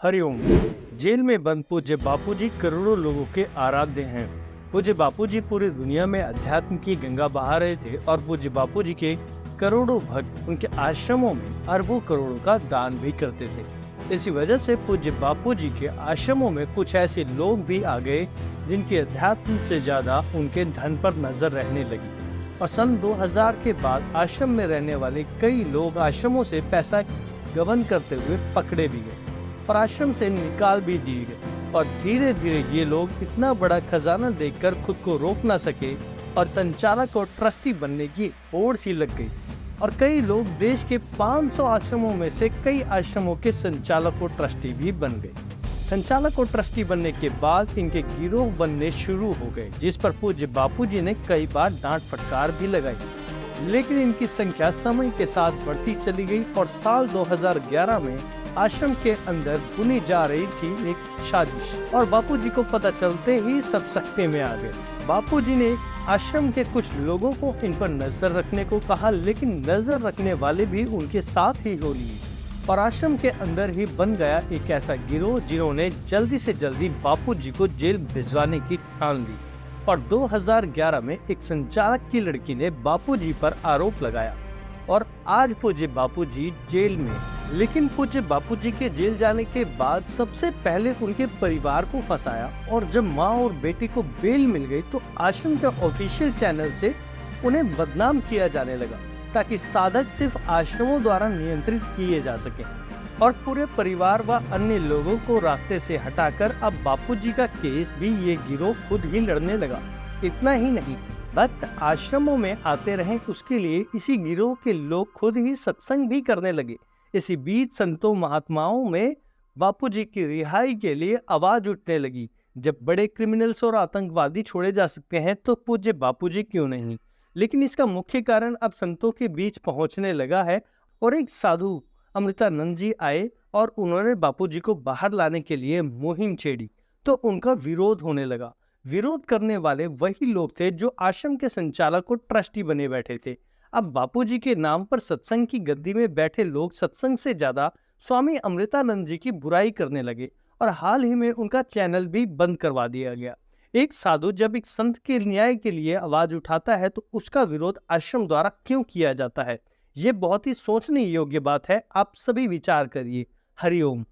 Hariom. Jail में बंद पूज्य बापूजी करोड़ों लोगों के आराध्य हैं। पूज्य बापूजी पूरी दुनिया में अध्यात्म की गंगा बहा रहे थे और पूज्य बापूजी के करोड़ों भक्त उनके आश्रमों में अरबों करोड़ों का दान भी करते थे। इसी वजह से पूज्य बापूजी के आश्रमों में कुछ ऐसे लोग भी आ गए जिनके अध्यात्म से ज्यादा उनके धन पर नजर रहने लगी और सन 2000 के बाद आश्रम में रहने वाले कई लोग आश्रमों से पैसा गबन करते हुए पकड़े भी गए और आश्रम से निकाल भी दिए गए और धीरे धीरे ये लोग इतना बड़ा खजाना देखकर खुद को रोक ना सके और संचालक और ट्रस्टी बनने की होड़ सी लग गई और कई लोग देश के 500 आश्रमों में से कई आश्रमों के संचालक और ट्रस्टी भी बन गए। संचालक और ट्रस्टी बनने के बाद इनके गिरोह बनने शुरू हो गए, जिस पर पूज्य बापूजी ने कई बार डांट फटकार भी लगाई, लेकिन इनकी संख्या समय के साथ बढ़ती चली गई और साल 2011 में आश्रम के अंदर बुनी जा रही थी एक साजिश और बापूजी को पता चलते ही सब सकते में आ गए। बापूजी ने आश्रम के कुछ लोगों को इन पर नजर रखने को कहा, लेकिन नजर रखने वाले भी उनके साथ ही हो लिए और आश्रम के अंदर ही बन गया एक ऐसा गिरोह जिन्होंने जल्दी से जल्दी बापूजी को जेल भिजवाने की ठान ली और 2011 में एक संचालक की लड़की ने बापूजी पर आरोप लगाया और आज पूज्य बापूजी जेल में। लेकिन पूज्य बापूजी के जेल जाने के बाद सबसे पहले उनके परिवार को फंसाया और जब माँ और बेटी को बेल मिल गई तो आश्रम के ऑफिशियल चैनल से उन्हें बदनाम किया जाने लगा ताकि साधक सिर्फ आश्रमों द्वारा नियंत्रित किए जा सके और पूरे परिवार व अन्य लोगों को रास्ते से हटाकर अब बापूजी का केस भी ये गिरोह खुद ही लड़ने लगा। इतना ही नहीं, भक्त आश्रमों में आते रहे उसके लिए इसी गिरोह के लोग खुद ही सत्संग भी करने लगे। इसी बीच संतों महात्माओं में बापूजी की रिहाई के लिए आवाज उठने लगी। जब बड़े क्रिमिनल्स और आतंकवादी छोड़े जा सकते हैं तो पूज्य बापूजी क्यों नहीं। लेकिन इसका मुख्य कारण अब संतों के बीच पहुंचने लगा है और एक साधु अमृतानंद जी आए और उन्होंने बापूजी को बाहर लाने के लिए मुहिम छेड़ी तो उनका विरोध होने लगा। विरोध करने वाले वही लोग थे जो आश्रम के संचालक और ट्रस्टी बने बैठे थे। अब बापूजी के नाम पर सत्संग की गद्दी में बैठे लोग सत्संग से ज्यादा स्वामी अमृतानंद जी की बुराई करने लगे और हाल ही में उनका चैनल भी बंद करवा दिया गया। एक साधु जब एक संत के न्याय के लिए आवाज उठाता है तो उसका विरोध आश्रम द्वारा क्यों किया जाता है? ये बहुत ही सोचने योग्य बात है। आप सभी विचार करिए। हरिओम।